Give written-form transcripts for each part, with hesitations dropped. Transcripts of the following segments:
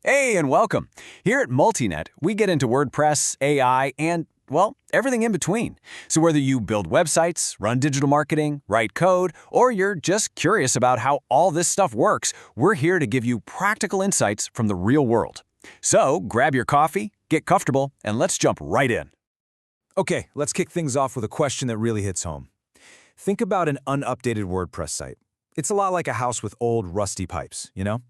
Hey, and welcome. Here at Multinet, we get into WordPress, AI, and, well, everything in between. So whether you build websites, run digital marketing, write code, or you're just curious about how all this stuff works, we're here to give you practical insights from the real world. So grab your coffee, get comfortable, and let's jump right in. Okay, let's kick things off with a question that really hits home. Think about an unupdated WordPress site. It's a lot like a house with old, rusty pipes, you know?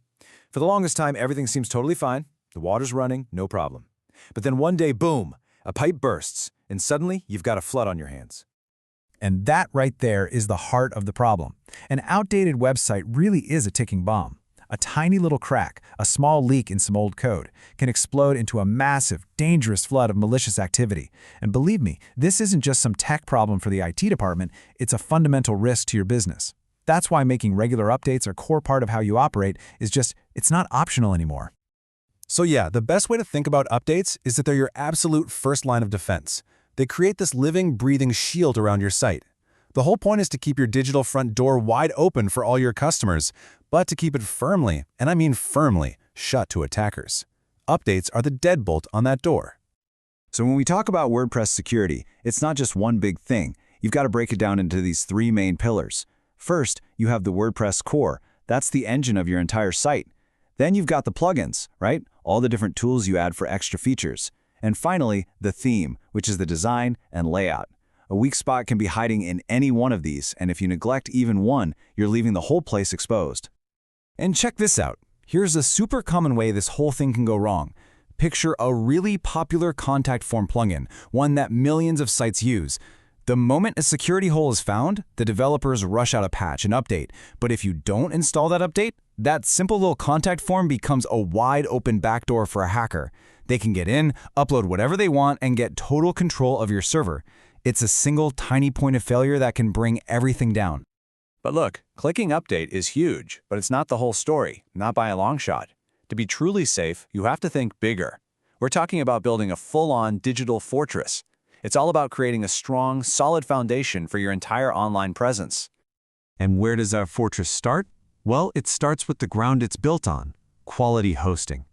For the longest time, everything seems totally fine. The water's running, no problem. But then one day, boom, a pipe bursts, and suddenly you've got a flood on your hands. And that right there is the heart of the problem. An outdated website really is a ticking bomb. A tiny little crack, a small leak in some old code, can explode into a massive, dangerous flood of malicious activity. And believe me, this isn't just some tech problem for the IT department, it's a fundamental risk to your business. That's why making regular updates a core part of how you operate is just, it's not optional anymore. So yeah, the best way to think about updates is that they're your absolute first line of defense. They create this living, breathing shield around your site. The whole point is to keep your digital front door wide open for all your customers, but to keep it firmly, and I mean firmly, shut to attackers. Updates are the deadbolt on that door. So when we talk about WordPress security, it's not just one big thing. You've got to break it down into these three main pillars. First, you have the WordPress core. That's the engine of your entire site. Then you've got the plugins, right? All the different tools you add for extra features. And finally, the theme, which is the design and layout. A weak spot can be hiding in any one of these, and if you neglect even one, you're leaving the whole place exposed. And check this out. Here's a super common way this whole thing can go wrong. Picture a really popular contact form plugin, one that millions of sites use. The moment a security hole is found, the developers rush out a patch and update. But if you don't install that update, that simple little contact form becomes a wide open backdoor for a hacker. They can get in, upload whatever they want, and get total control of your server. It's a single tiny point of failure that can bring everything down. But look, clicking update is huge, but it's not the whole story, not by a long shot. To be truly safe, you have to think bigger. We're talking about building a full-on digital fortress. It's all about creating a strong, solid foundation for your entire online presence. And where does our fortress start? Well, it starts with the ground it's built on, quality hosting.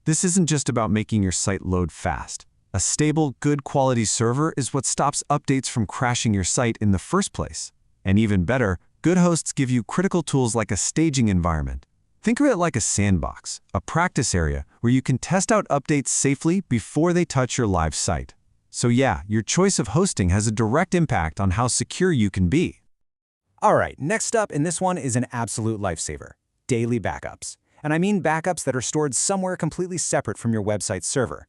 This isn't just about making your site load fast. A stable, good quality server is what stops updates from crashing your site in the first place. And even better, good hosts give you critical tools like a staging environment. Think of it like a sandbox, a practice area where you can test out updates safely before they touch your live site. So yeah, your choice of hosting has a direct impact on how secure you can be. All right, next up in this one is an absolute lifesaver, daily backups. And I mean backups that are stored somewhere completely separate from your website's server.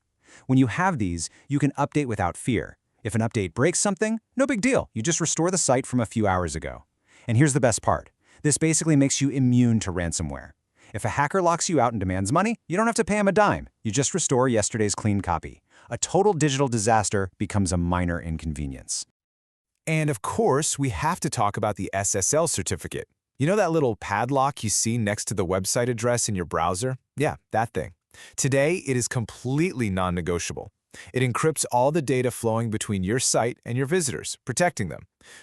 When you have these, you can update without fear. If an update breaks something, no big deal. You just restore the site from a few hours ago. And here's the best part. This basically makes you immune to ransomware. If a hacker locks you out and demands money, you don't have to pay him a dime. You just restore yesterday's clean copy. A total digital disaster becomes a minor inconvenience. And of course, we have to talk about the SSL certificate. You know that little padlock you see next to the website address in your browser? Yeah, that thing. Today, it is completely non-negotiable. It encrypts all the data flowing between your site and your visitors, protecting them.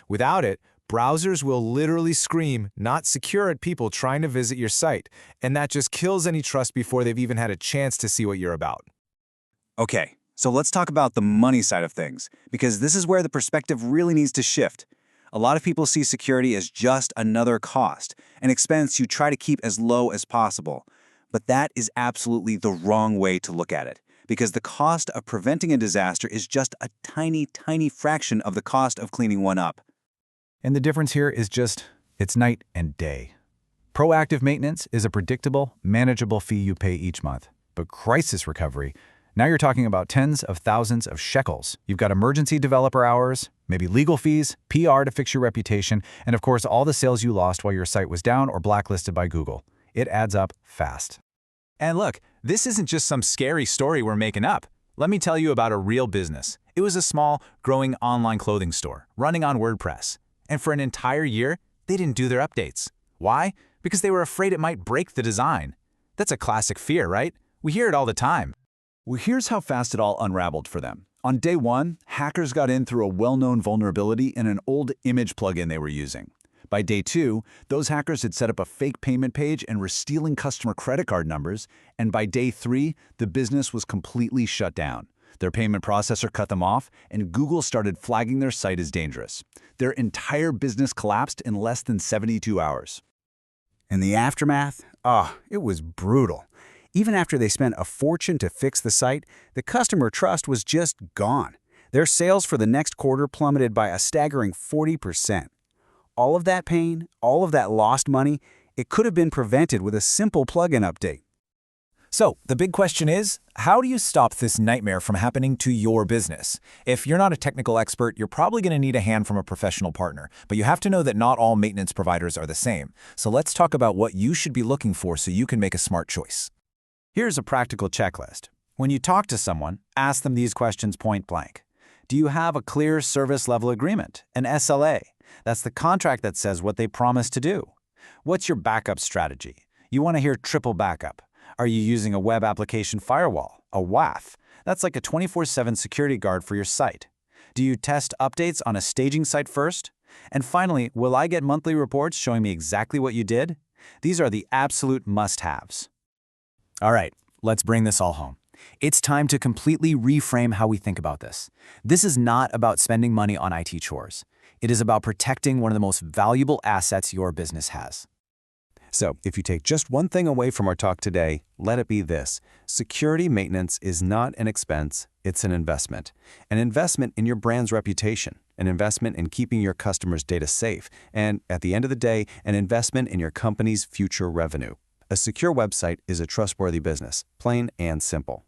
Without it, browsers will literally scream, "Not secure" at people trying to visit your site, and that just kills any trust before they've even had a chance to see what you're about. Okay, so let's talk about the money side of things, because this is where the perspective really needs to shift. A lot of people see security as just another cost, an expense you try to keep as low as possible. But that is absolutely the wrong way to look at it, because the cost of preventing a disaster is just a tiny, tiny fraction of the cost of cleaning one up. And the difference here is just, it's night and day. Proactive maintenance is a predictable, manageable fee you pay each month. But crisis recovery, now you're talking about tens of thousands of shekels. You've got emergency developer hours, maybe legal fees, PR to fix your reputation, and of course all the sales you lost while your site was down or blacklisted by Google. It adds up fast. And look, this isn't just some scary story we're making up. Let me tell you about a real business. It was a small, growing online clothing store running on WordPress. And for an entire year, they didn't do their updates. Why? Because they were afraid it might break the design. That's a classic fear, right? We hear it all the time. Well, here's how fast it all unraveled for them. On day one, hackers got in through a well-known vulnerability in an old image plugin they were using. By day 2, those hackers had set up a fake payment page and were stealing customer credit card numbers, and by day 3, the business was completely shut down. Their payment processor cut them off, and Google started flagging their site as dangerous. Their entire business collapsed in less than 72 hours. In the aftermath, it was brutal. Even after they spent a fortune to fix the site, the customer trust was just gone. Their sales for the next quarter plummeted by a staggering 40%. All of that pain, all of that lost money, it could have been prevented with a simple plugin update. So, the big question is, how do you stop this nightmare from happening to your business? If you're not a technical expert, you're probably going to need a hand from a professional partner, but you have to know that not all maintenance providers are the same. So let's talk about what you should be looking for so you can make a smart choice. Here's a practical checklist. When you talk to someone, ask them these questions point blank. Do you have a clear service level agreement, an SLA? That's the contract that says what they promise to do. What's your backup strategy? You want to hear triple backup. Are you using a web application firewall, a WAF? That's like a 24/7 security guard for your site. Do you test updates on a staging site first? And finally, will I get monthly reports showing me exactly what you did? These are the absolute must-haves. All right, let's bring this all home. It's time to completely reframe how we think about this. This is not about spending money on IT chores. It is about protecting one of the most valuable assets your business has. So, if you take just one thing away from our talk today, let it be this. Security maintenance is not an expense, it's an investment. An investment in your brand's reputation, an investment in keeping your customers' data safe, and at the end of the day, an investment in your company's future revenue. A secure website is a trustworthy business, plain and simple.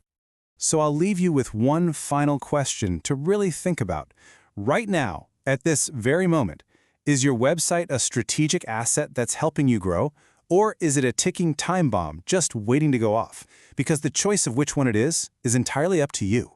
So I'll leave you with one final question to really think about. Right now, at this very moment, is your website a strategic asset that's helping you grow? Or is it a ticking time bomb just waiting to go off? Because the choice of which one it is entirely up to you.